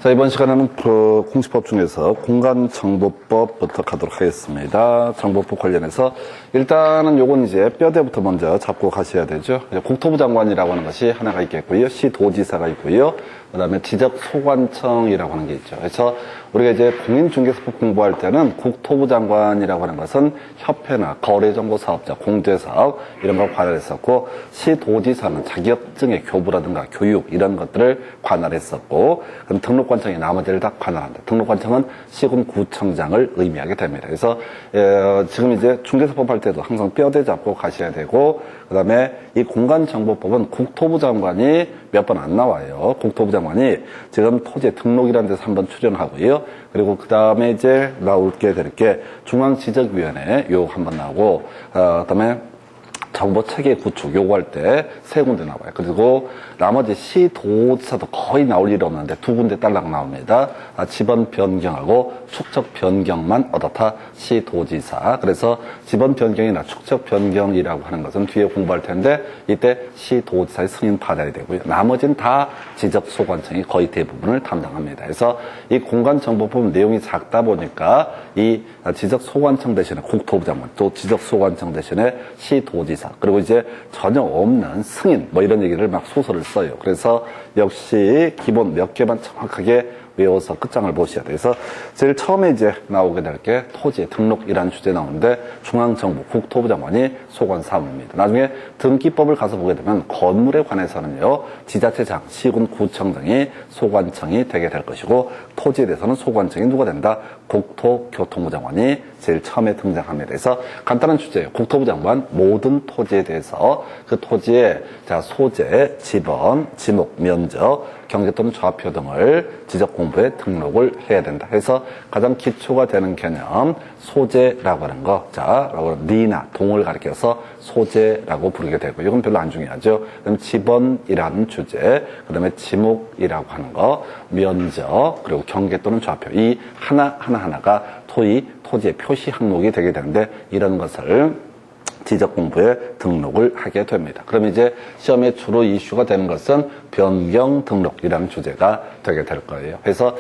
자, 이번 시간에는 공시법 중에서 공간정보법부터 가도록 하겠습니다. 정보법 관련해서 일단은 요건 이제 뼈대부터 먼저 잡고 가셔야 되죠. 국토부 장관이라고 하는 것이 하나가 있겠고요. 시도지사가 있고요. 그 다음에 지적소관청이라고 하는 게 있죠. 그래서 우리가 이제 공인중개사법 공부할 때는 국토부 장관이라고 하는 것은 협회나 거래정보사업자, 공제사업 이런 걸 관할했었고, 시도지사는 자격증의 교부라든가 교육 이런 것들을 관할했었고, 그럼 등록관청이 나머지를 다 관할한다. 등록관청은 시군구청장을 의미하게 됩니다. 그래서 지금 이제 중개사법 할 때도 항상 뼈대 잡고 가셔야 되고, 그 다음에 이 공간정보법은 국토부 장관이 몇 번 안 나와요. 국토부 장관이 지금 토지의 등록이라는 데서 한번 출연하고요. 그리고 그 다음에 이제 나올게 될 게 중앙지적위원회 요 한번 나오고, 그 다음에 정보체계 구축 요구할 때 세 군데 나와요. 그리고 나머지 시도지사도 거의 나올 일이 없는데 두 군데 딸랑 나옵니다. 지번 변경하고 축적 변경만 얻었다 시도지사. 그래서 지번 변경이나 축적 변경이라고 하는 것은 뒤에 공부할 텐데 이때 시도지사의 승인 받아야 되고요. 나머지는 다 지적소관청이 거의 대부분을 담당합니다. 그래서 이 공간정보법 내용이 작다 보니까 이 지적소관청 대신에 국토부 장관, 또 지적소관청 대신에 시도지사, 그리고 이제 전혀 없는 승인 뭐 이런 얘기를 막 소설을 써요. 그래서 역시 기본 몇 개만 정확하게 외워서 끝장을 보셔야 돼요. 그래서 제일 처음에 이제 나오게 될 게 토지의 등록이라는 주제 나오는데 중앙정부 국토부 장관이 소관 사무입니다. 나중에 등기법을 가서 보게 되면 건물에 관해서는요, 지자체장, 시군, 구청 등이 소관청이 되게 될 것이고, 토지에 대해서는 소관청이 누가 된다? 국토교통부 장관이 제일 처음에 등장합니다. 그래서 간단한 주제예요. 국토부 장관 모든 토지에 대해서 그 토지의 소재, 지번, 지목, 면적, 경계 또는 좌표 등을 지적공부에 등록을 해야 된다. 그래서 가장 기초가 되는 개념, 소재라고 하는 거, 리나, 동을 가리켜서 소재라고 부르게 되고, 이건 별로 안 중요하죠. 그다음 지번이라는 주제, 그 다음에 지목이라고 하는 거, 면적, 그리고 경계 또는 좌표, 이 하나하나가 토지의 표시 항목이 되게 되는데, 이런 것을 지적공부에 등록을 하게 됩니다. 그럼 이제 시험에 주로 이슈가 되는 것은 변경 등록이라는 주제가 되게 될 거예요. 그래서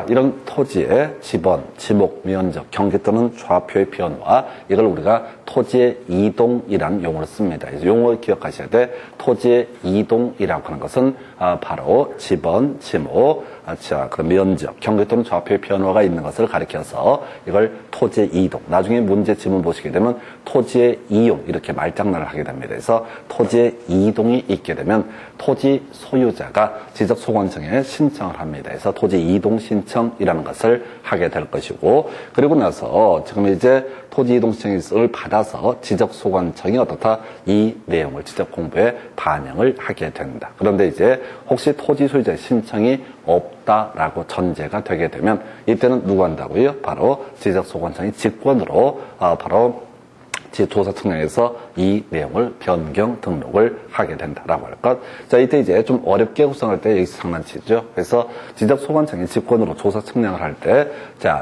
이런 토지의 지번, 지목, 면적, 경계 또는 좌표의 변화, 이걸 우리가 토지의 이동이라는 용어를 씁니다. 그래서 용어 기억하셔야 돼. 토지의 이동이라고 하는 것은 바로 지번, 지목, 그럼 면적, 경계 또는 좌표의 변화가 있는 것을 가리켜서 이걸 토지의 이동. 나중에 문제 지문 보시게 되면 토지의 이용 이렇게 말장난을 하게 됩니다. 그래서 토지의 이동이 있게 되면 토지 소유자가 지적소관청에 신청을 합니다. 그래서 토지 이동 신청이라는 것을 하게 될 것이고, 그리고 나서 지금 이제 토지 이동 신청을 받아서 지적소관청이 어떻다? 이 내용을 지적공부에 반영을 하게 된다. 그런데 이제 혹시 토지 소유자의 신청이 없다라고 전제가 되게 되면 이때는 누구 한다고요? 바로 지적소관청이 직권으로 바로 조사청량에서 이 내용을 변경 등록을 하게 된다라고 할 것. 이때 이제 좀 어렵게 구성할 때 여기서 장난치죠. 그래서 지적소관청이 직권으로 조사청량을 할 때,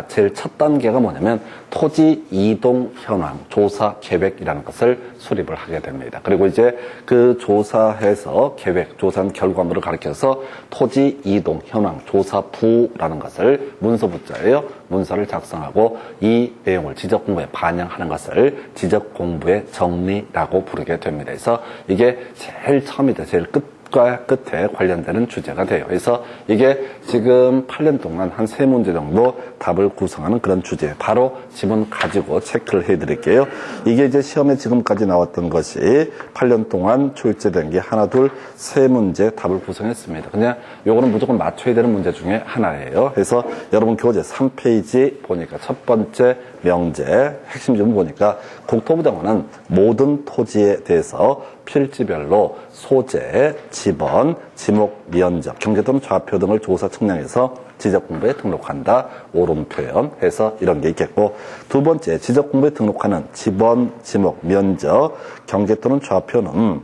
제일 첫 단계가 뭐냐면 토지 이동 현황 조사 계획이라는 것을 수립을 하게 됩니다. 그리고 이제 그 조사해서 계획, 조사한 결과물을 가리켜서 토지 이동 현황 조사부라는 것을 문서부자예요. 문서를 작성하고 이 내용을 지적공부에 반영하는 것을 지적공부의 정리라고 부르게 됩니다. 그래서 이게 제일 처음이다. 제일 끝과 끝에 관련되는 주제가 돼요. 그래서 이게 지금 8년 동안 한 3문제 정도 답을 구성하는 그런 주제. 바로 지문 가지고 체크를 해드릴게요. 이게 이제 시험에 지금까지 나왔던 것이 8년 동안 출제된 게 하나, 둘, 3문제 답을 구성했습니다. 그냥 요거는 무조건 맞춰야 되는 문제 중에 하나예요. 그래서 여러분 교재 3페이지 보니까 첫 번째 명제 핵심 좀 보니까 국토부 장관은 모든 토지에 대해서 필지별로 소재, 지번, 지목, 면적, 경계 또는 좌표 등을 조사 측량해서 지적공부에 등록한다. 옳은 표현해서 이런 게 있겠고, 두 번째 지적공부에 등록하는 지번, 지목, 면적, 경계 또는 좌표는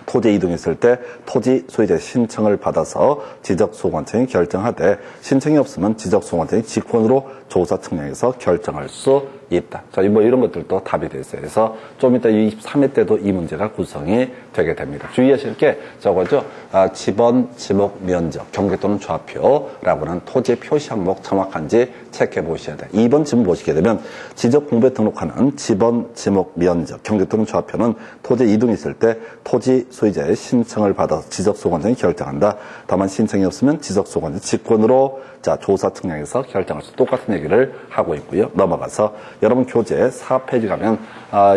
토지 이동이 있을 때 토지 소유자의 신청을 받아서 지적소관청이 결정하되 신청이 없으면 지적소관청이 직권으로 조사 측량해서 결정할 수 있다. 자, 뭐 이런 것들도 답이 되어 있어요. 그래서 좀 이따 23회 때도 이 문제가 구성이 되게 됩니다. 주의하실 게 저거죠. 지번, 지목, 면적, 경계 또는 좌표라고 하는 토지 표시 항목 정확한지 체크해 보셔야 돼요. 2번 지문 보시게 되면 지적공부에 등록하는 지번, 지목, 면적, 경계 또는 좌표는 토지 이동이 있을 때 토지 소유자의 신청을 받아서 지적소관청이 결정한다. 다만 신청이 없으면 지적소관청이 직권으로 조사 측량해서 결정할 수 똑같은 얘기를 하고 있고요. 넘어가서 여러분 교재 4페이지 가면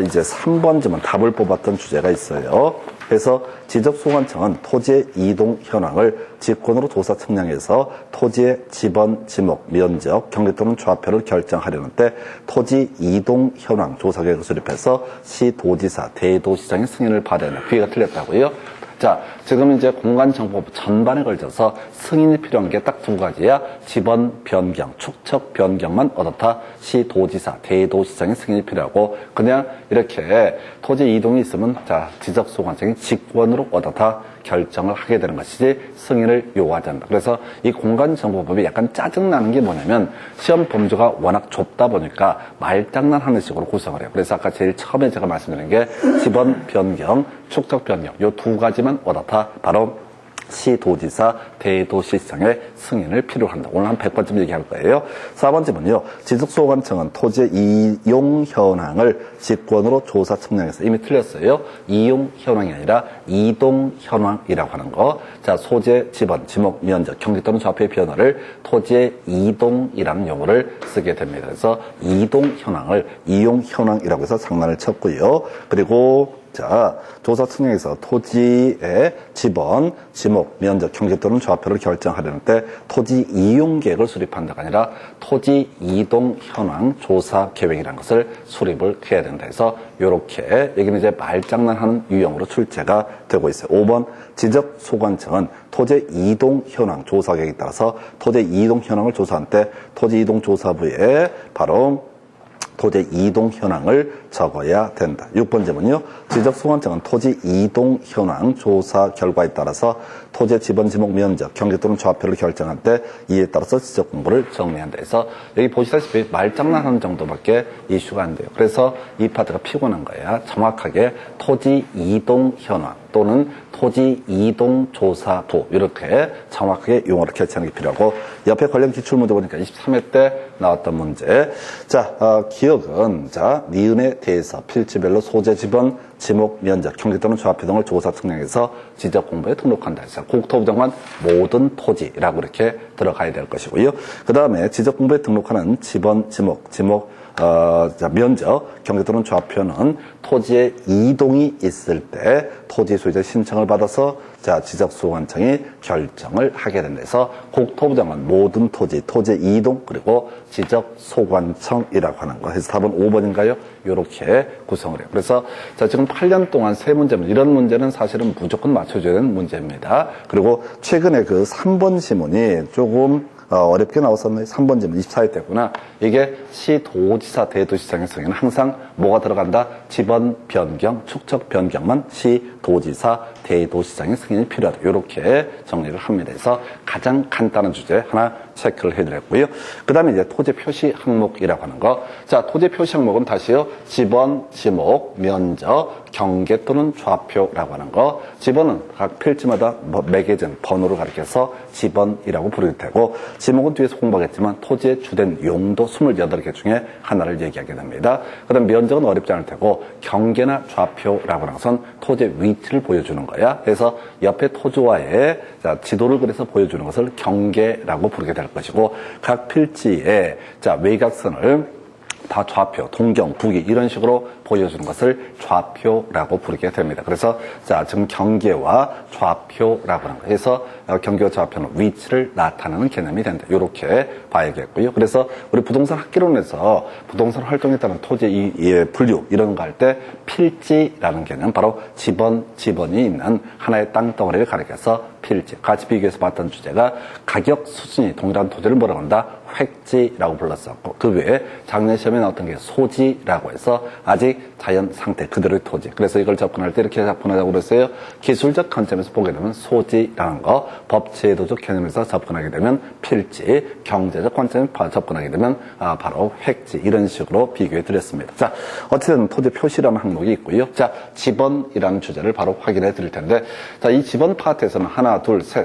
이제 3번 지문 답을 뽑았던 주제가 있어요. 그래서 지적소관청은 토지의 이동 현황을 직권으로 조사 측량해서 토지의 지번, 지목, 면적, 경계 또는 좌표를 결정하려는 때 토지 이동 현황 조사 계획을 수립해서 시도지사, 대도시장의 승인을 받아야 한다. 귀가 틀렸다고요? 자, 지금 이제 공간정보부 전반에 걸쳐서 승인이 필요한 게 딱 두 가지야. 지번 변경, 축척 변경만 얻었다. 시도지사, 대도시장의 승인이 필요하고 그냥 이렇게 토지 이동이 있으면 지적소관청이 직권으로 얻었다. 결정을 하게 되는 것이지 승인을 요구하지 않는다. 그래서 이 공간정보법이 약간 짜증나는 게 뭐냐면 시험 범주가 워낙 좁다 보니까 말장난하는 식으로 구성을 해요. 그래서 아까 제일 처음에 제가 말씀드린 게 지번 변경, 축척 변경 요 두 가지만 얻었다. 바로 시도지사, 대도시장의 승인을 필요로 한다. 오늘 한 100번쯤 얘기할 거예요. 4번째는요. 지적소관청은 토지의 이용 현황을 직권으로 조사 측량해서 이미 틀렸어요. 이용 현황이 아니라 이동 현황이라고 하는 거. 자, 소재, 지번, 지목, 면적, 경계 또는 좌표의 변화를 토지의 이동이라는 용어를 쓰게 됩니다. 그래서 이동 현황을 이용 현황이라고 해서 장난을 쳤고요. 그리고 조사 측량에서 토지의 지번, 지목, 면적, 경계 또는 좌표를 결정하려는 때 토지 이용 계획을 수립한다가 아니라 토지 이동 현황 조사 계획이라는 것을 수립을 해야 된다 해서 이렇게 여기는 이제 말장난하는 유형으로 출제가 되고 있어요. 5번 지적소관청은 토지 이동 현황 조사 계획에 따라서 토지 이동 현황을 조사한 때 토지 이동 조사부에 바로 토지 이동 현황을 적어야 된다. 6번째는요. 지적소관청은 토지 이동 현황 조사 결과에 따라서 토지의 지번, 지목, 면적, 경계 또는 좌표를 결정할 때 이에 따라서 지적 공부를 정리한다 해서 여기 보시다시피 말장난하는 정도밖에 이슈가 안 돼요. 그래서 이 파트가 피곤한 거야. 정확하게 토지 이동 현황 또는 토지 이동 조사부 이렇게 정확하게 용어를 캐치하는 게 필요하고 옆에 관련 기출문제 보니까 23회 때 나왔던 문제. 기억은 니은에 대해서 필지별로 소재, 지번, 지목, 면적, 경계 또는 좌표 등을 조사 측량해서 지적 공부에 등록한다 해서 국토부 장관 모든 토지라고 이렇게 들어가야 될 것이고요. 그 다음에 지적 공부에 등록하는 지번, 지목, 면적, 경계 또는 좌표는 토지의 이동이 있을 때 토지 소유자 신청을 받아서 지적소관청이 결정을 하게 된다 해서 국토부 장관 모든 토지, 토지의 이동 그리고 지적소관청이라고 하는 거. 그래서 답은 5번인가요? 이렇게 구성을 해요. 그래서 지금 8년 동안 세 문제면 이런 문제는 사실은 무조건 맞춰줘야 되는 문제입니다. 그리고 최근에 그 3번 지문이 조금 어렵게 나왔었나요? 3번 지문 24회 때구나. 이게 시도지사 대도시장의 승인은 항상 뭐가 들어간다? 지번 변경, 축척 변경만 시도지사 대도시장의 승인이 필요하다. 이렇게 정리를 합니다. 그래서 가장 간단한 주제 하나 체크를 해드렸고요. 그 다음에 이제 토지 표시 항목이라고 하는 거. 토지 표시 항목은 다시요. 지번, 지목, 면적, 경계 또는 좌표라고 하는 거. 지번은 각 필지마다 매개진 번호를 가리켜서 지번이라고 부를 테고 지목은 뒤에서 공부하겠지만 토지의 주된 용도 28개 중에 하나를 얘기하게 됩니다. 그 다음 면적은 어렵지 않을 테고 경계나 좌표라고 하는 것은 토지의 위치를 보여주는 거야. 그래서 옆에 토지와의 지도를 그려서 보여주는 것을 경계라고 부르게 될 것이고 각 필지에 외곽선을 다 좌표, 동경, 북위 이런 식으로 보여주는 것을 좌표라고 부르게 됩니다. 그래서 지금 경계와 좌표라고 하는 거에서 경계와 좌표는 위치를 나타내는 개념이 된다. 이렇게 봐야겠고요. 그래서 우리 부동산 학기론에서 부동산 활동에 따른 토지의 분류 이런 거 할 때 필지라는 개념 바로 지번이 있는 하나의 땅덩어리를 가리켜서 필지. 같이 비교해서 봤던 주제가 가격 수준이 동일한 토지를 뭐라고 한다? 획지라고 불렀었고, 그 외에 작년 시험에 나왔던 게 소지라고 해서 아직 자연 상태 그대로의 토지. 그래서 이걸 접근할 때 이렇게 접근하자고 그랬어요. 기술적 관점에서 보게 되면 소지라는 거, 법제도적 개념에서 접근하게 되면 필지, 경제적 관점에서 접근하게 되면 바로 획지, 이런 식으로 비교해 드렸습니다. 자, 어쨌든 토지 표시라는 항목이 있고요. 자, 지번이라는 주제를 바로 확인해 드릴 텐데, 자, 이 지번 파트에서는 하나, 둘, 세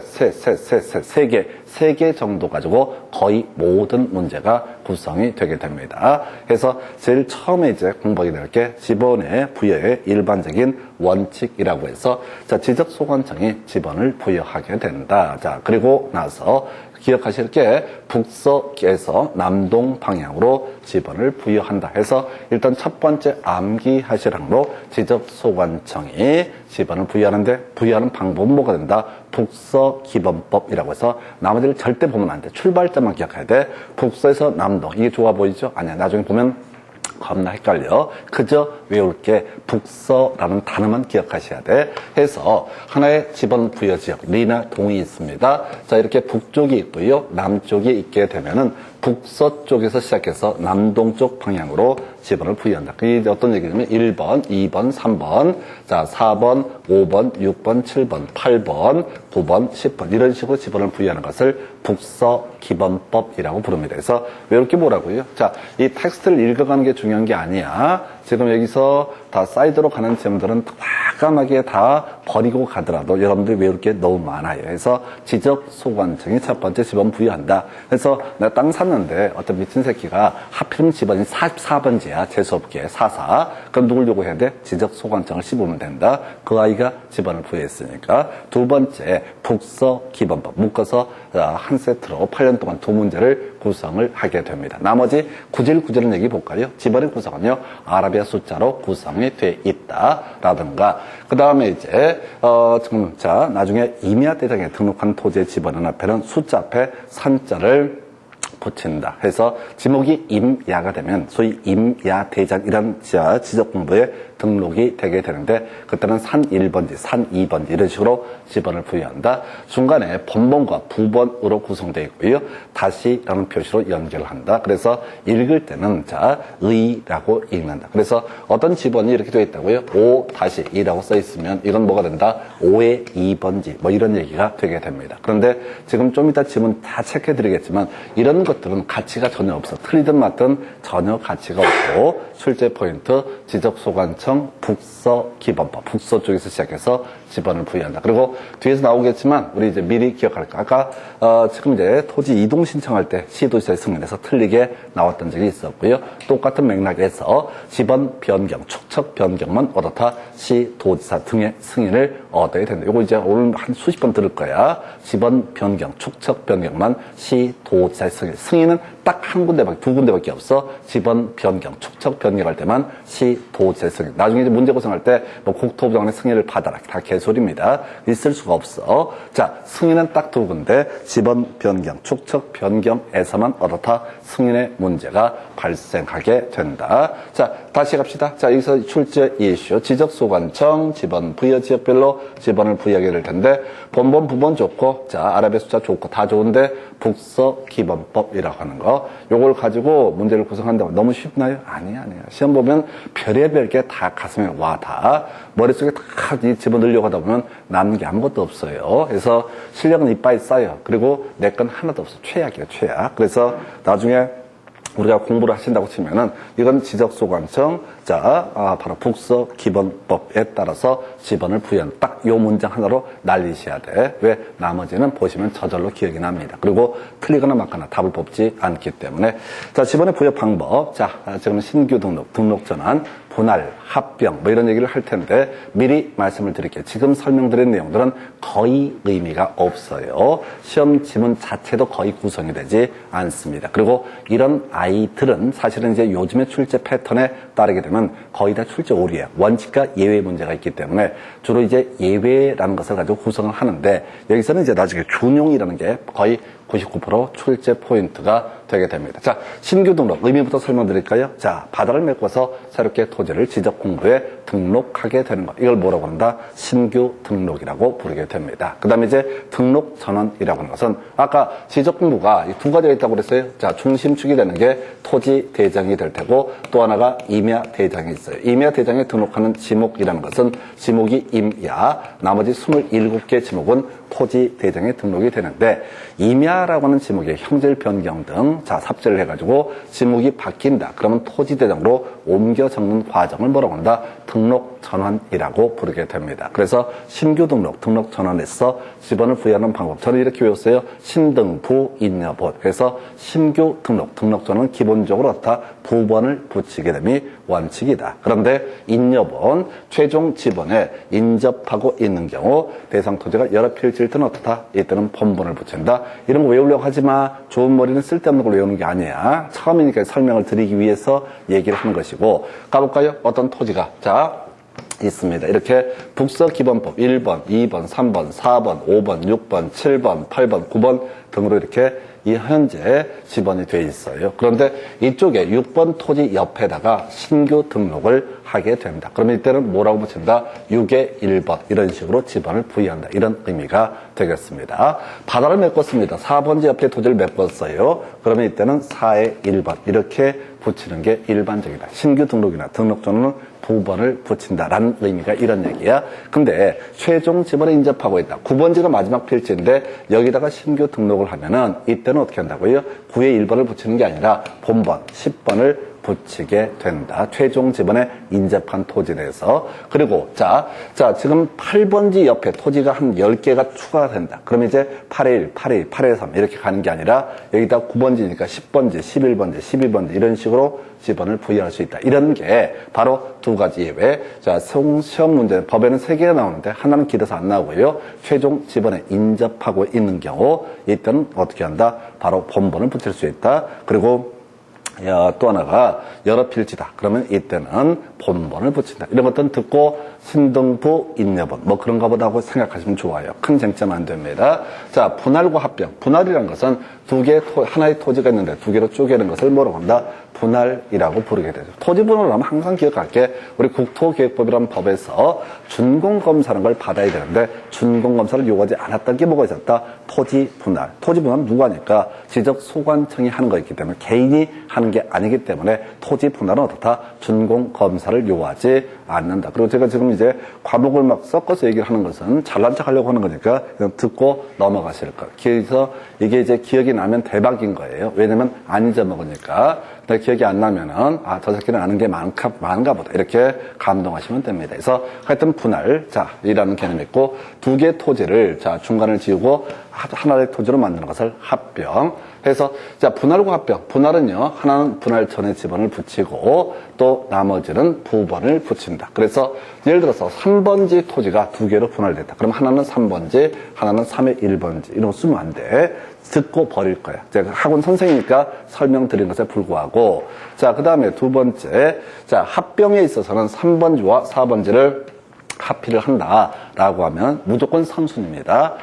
개 정도 가지고 거의 모든 문제가 구성이 되게 됩니다. 그래서 제일 처음에 이제 공부하게 될 게 지번의 부여의 일반적인 원칙이라고 해서, 자, 지적소관청이 지번을 부여하게 된다. 자, 그리고 나서 기억하실 게 북서에서 남동 방향으로 지번을 부여한다 해서, 일단 첫 번째 암기하실 항목, 지적소관청이 지번을 부여하는데 부여하는 방법은 뭐가 된다? 북서기번법이라고 해서, 나머지를 절대 보면 안 돼. 출발점만 기억해야 돼. 북서에서 남동, 이게 좋아 보이죠? 아니야, 나중에 보면 겁나 헷갈려. 그저 외울 게 북서라는 단어만 기억하셔야 돼. 해서 하나의 지번 부여 지역, 리나 동이 있습니다. 자, 이렇게 북쪽이 있고요. 남쪽이 있게 되면은 북서쪽에서 시작해서 남동쪽 방향으로 지번을 부여한다. 그게 어떤 얘기냐면 1번, 2번, 3번, 자, 4번, 5번, 6번, 7번, 8번, 9번, 10번 이런 식으로 지번을 부여하는 것을 북서기번법이라고 부릅니다. 그래서 왜 이렇게 뭐라고요? 자, 이 텍스트를 읽어가는 게 중요한 게 아니야. 지금 여기서 다 사이드로 가는 지점들은 과감하게 다 버리고 가더라도 여러분들이 외울 게 너무 많아요. 그래서 지적소관청이 첫 번째 지번 부여한다. 그래서 내가 땅 샀는데 어떤 미친 새끼가 하필이면 지번이 44번지야. 재수없게 44. 그럼 누굴 요구해야 돼? 지적소관청을 씹으면 된다. 그 아이가 지번을 부여했으니까. 두 번째 북서기번법. 묶어서 한 세트로 8년 동안 두 문제를 구성을 하게 됩니다. 나머지 구질구질한 얘기 볼까요? 지번의 구성은요, 아라비아 숫자로 구성이 돼 있다라든가, 그 다음에 이제 지금 자, 나중에 임야 대장에 등록한 토지의 지번은 앞에는 숫자 앞에 산자를 붙인다 해서 지목이 임야가 되면 소위 임야대장이라는 지적공부에 등록이 되게 되는데, 그때는 산 1번지, 산 2번지 이런 식으로 지번을 부여한다. 중간에 번번과 부번으로 구성되어 있고요. 다시라는 표시로 연결을 한다. 그래서 읽을 때는 자, 의라고 읽는다. 그래서 어떤 지번이 이렇게 되어 있다고요? 5-2라고 써 있으면 이건 뭐가 된다? 5의 2번지 뭐 이런 얘기가 되게 됩니다. 그런데 지금 좀 이따 지문 다 체크해 드리겠지만, 이런 것들은 가치가 전혀 없어. 틀리든 맞든 전혀 가치가 없고, 출제 포인트 지적소관청 북서기번법, 북서 쪽에서 시작해서 지번을 부여한다. 그리고 뒤에서 나오겠지만 우리 이제 미리 기억할 거, 아까 지금 이제 토지 이동 신청할 때 시도지사의 승인에서 틀리게 나왔던 적이 있었고요. 똑같은 맥락에서 지번 변경, 축척 변경만 어떻다 시도지사 등의 승인을 얻어야 된다. 이거 이제 오늘 한 수십 번 들을 거야. 지번 변경, 축척 변경만 시도지사의 승인은 딱 한 군데밖에, 두 군데밖에 없어. 지번 변경, 축척 변경할 때만 시도지사의 승인. 나중에 이제 문제 구성할 때 뭐 국토부 장관의 승인을 받아라, 다 개소리입니다. 있을 수가 없어. 자, 승인은 딱 두 군데, 지번 변경, 축척 변경에서만 어떻다 승인의 문제가 발생하게 된다. 자, 다시 갑시다. 자, 여기서 출제 이슈, 지적소관청 지번 부여 지역별로 지번을 부여하게 될 텐데, 본번 부번 좋고, 자, 아라비아 숫자 좋고 다 좋은데 북서기번법이라고 하는 거, 요걸 가지고 문제를 구성한다고 너무 쉽나요? 아니야. 시험 보면 별의별 게 다 가슴에 와, 다 머릿속에 다 이 집어넣으려고 하다 보면 남는 게 아무것도 없어요. 그래서 실력은 이빠이 쌓여. 그리고 내 건 하나도 없어. 최악이에요, 최악. 그래서 나중에 우리가 공부를 하신다고 치면은 이건 지적소관청, 자, 바로 북서기번법에 따라서 지번을 부여한 딱 요 문장 하나로 날리셔야 돼. 왜? 나머지는 보시면 저절로 기억이 납니다. 그리고 틀리거나 맞거나 답을 뽑지 않기 때문에. 자, 지번의 부여 방법. 자, 지금 신규 등록 전환, 분할, 합병 뭐 이런 얘기를 할 텐데 미리 말씀을 드릴게요. 지금 설명드린 내용들은 거의 의미가 없어요. 시험 지문 자체도 거의 구성이 되지 않습니다. 그리고 이런 아이들은 사실은 이제 요즘의 출제 패턴에 따르게 되면 거의 다 출제 오류예요. 원칙과 예외 문제가 있기 때문에 주로 이제 예외라는 것을 가지고 구성을 하는데, 여기서는 이제 나중에 준용이라는 게 거의 99% 출제 포인트가 되게 됩니다. 자, 신규 등록 의미부터 설명드릴까요? 자, 바다를 메꿔서 새롭게 토지를 지적 공부에 등록하게 되는 것. 이걸 뭐라고 한다? 신규 등록이라고 부르게 됩니다. 그 다음에 이제 등록 전환이라고 하는 것은 아까 지적 공부가 두 가지가 있다고 그랬어요. 자, 중심축이 되는 게 토지 대장이 될 테고 또 하나가 임야 대장이 있어요. 임야 대장에 등록하는 지목이라는 것은 지목이 임야, 나머지 27개 지목은 토지 대장에 등록이 되는데 임야라고 하는 지목에 형질 변경 등 자, 삽질을 해가지고 지목이 바뀐다. 그러면 토지 대장으로 옮겨 적는 과정을 뭐라고 한다? 등록 전환이라고 부르게 됩니다. 그래서 신규 등록, 등록 전환에서 지번을 부여하는 방법. 저는 이렇게 외웠어요. 신등부 인여본. 그래서 신규 등록, 등록 전환은 기본적으로 어떻다? 부번을 붙이게 됨이 원칙이다. 그런데 인여본, 최종 지번에 인접하고 있는 경우 대상 토지가 여러 필지일 때는 어떻다? 이때는 본번을 붙인다. 이런 거 외우려고 하지 마. 좋은 머리는 쓸데없는 걸 외우는 게 아니야. 처음이니까 설명을 드리기 위해서 얘기를 하는 것이고 가볼까요? 어떤 토지가 자 있습니다. 이렇게 북서기본법 1번, 2번, 3번, 4번, 5번, 6번, 7번, 8번, 9번 등으로 이렇게 이 현재 지번이 되어 있어요. 그런데 이쪽에 6번 토지 옆에다가 신규 등록을 하게 됩니다. 그러면 이때는 뭐라고 붙인다? 6의 1번 이런 식으로 지번을 부여한다. 이런 의미가 되겠습니다. 바다를 메꿨습니다. 4번지 옆에 토지를 메꿨어요. 그러면 이때는 4의 1번 이렇게 붙이는 게 일반적이다. 신규 등록이나 등록 전환은 부번을 붙인다라는 의미가 이런 얘기야. 근데 최종 지번에 인접하고 있다. 9번지가 마지막 필지인데 여기다가 신규 등록을 하면은 이때는 어떻게 한다고요? 9의 1번을 붙이는 게 아니라 본번 10번을 붙이게 된다. 최종 지번에 인접한 토지에 대해서. 그리고 자 지금 8번지 옆에 토지가 한 10개가 추가된다. 그러면 이제 8의 1, 8의 2, 8의 3 이렇게 가는 게 아니라 여기다 9번지니까 10번지, 11번지, 12번지 이런 식으로 지번을 부여할 수 있다. 이런 게 바로 두 가지 예외. 자, 시험 문제 법에는 3개가 나오는데 하나는 길어서 안 나오고요. 최종 지번에 인접하고 있는 경우 이때는 어떻게 한다? 바로 본번을 붙일 수 있다. 그리고 또 하나가 여러 필지다. 그러면 이때는 본번을 붙인다. 이런 것들은 듣고 신등부 인여본 뭐 그런가 보다 하고 생각하시면 좋아요. 큰 쟁점 안 됩니다. 자, 분할과 합병. 분할이라는 것은 하나의 토지가 있는데 두 개로 쪼개는 것을 뭐라고 한다? 분할이라고 부르게 되죠. 토지 분할을 하면 항상 기억할게. 우리 국토기획법이라는 법에서 준공검사라는 걸 받아야 되는데 준공검사를 요구하지 않았던 게 뭐가 있었다? 토지 분할. 토지 분할은 누가 하니까 지적소관청이 하는 거였기 때문에 개인이 하는 게 아니기 때문에 토지 분할은 어떻다? 준공검사를 요구하지 않는다. 그리고 제가 지금 이제 과목을 막 섞어서 얘기를 하는 것은 잘난 척 하려고 하는 거니까 그냥 듣고 넘어가실 것. 그래서 이게 이제 기억이 나면 대박인 거예요. 왜냐면 안 잊어먹으니까. 근데 기억이 안 나면은 저 새끼는 아는 게 많은가 보다. 이렇게 감동하시면 됩니다. 그래서 하여튼 분할, 이라는 개념이 있고 두 개의 토지를 중간을 지우고 하나의 토지로 만드는 것을 합병. 그래서 분할과 합병. 분할은요, 하나는 분할 전에 지번을 붙이고 또 나머지는 부번을 붙인다. 그래서 예를 들어서 3번지 토지가 두 개로 분할됐다. 그럼 하나는 3번지, 하나는 3의 1번지. 이런 거 쓰면 안 돼. 듣고 버릴 거야. 제가 학원 선생이니까 설명드린 것에 불구하고. 그 다음에 두 번째. 합병에 있어서는 3번지와 4번지를 합의를 한다라고 하면 무조건 선순위입니다.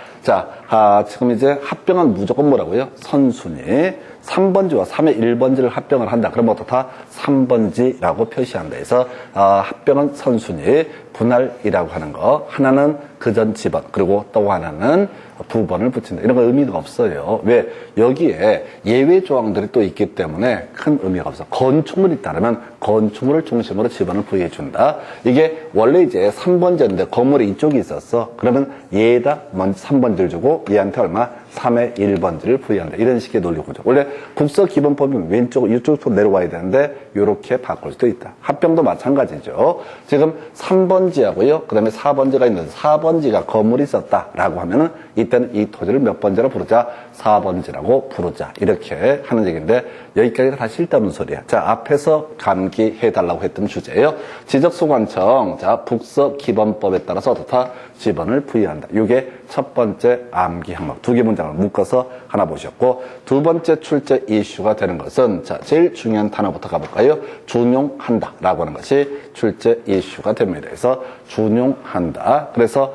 지금 이제 합병은 무조건 뭐라고요? 선순위. 3번지와 3의 1번지를 합병을 한다. 그러면 어떻다? 3번지라고 표시한다. 그래서 합병은 선순위, 분할이라고 하는 거. 하나는 그전 지번, 그리고 또 하나는 부번을 붙인다. 이런 거 의미가 없어요. 왜? 여기에 예외 조항들이 또 있기 때문에 큰 의미가 없어. 건축물이 따르면 건축물을 중심으로 지번을 부여해준다. 이게 원래 이제 3번지였는데 건물이 이쪽이 있었어. 그러면 얘에다 먼저 3번지를 주고 얘한테 얼마? 3의 1번지를 부여한다. 이런 식의 논리구조. 원래 국서기본법이면 왼쪽, 이쪽으로 내려와야 되는데 이렇게 바꿀 수도 있다. 합병도 마찬가지죠. 지금 3번지하고요. 그 다음에 4번지가 있는데 4번지가 건물이 있었다라고 하면은 이때는 이 토지를 몇 번지라고 부르자? 4번지라고 부르자. 이렇게 하는 얘기인데 여기까지가 다 쓸데없는 소리야. 앞에서 감기해달라고 했던 주제예요. 지적소관청, 북서기본법에 따라서 어떻다? 지번을 부여한다. 이게 첫 번째 암기 항목. 두 개 문장을 묶어서 하나 보셨고, 두 번째 출제 이슈가 되는 것은, 제일 중요한 단어부터 가볼까요? 준용한다. 라고 하는 것이 출제 이슈가 됩니다. 그래서 준용한다. 그래서,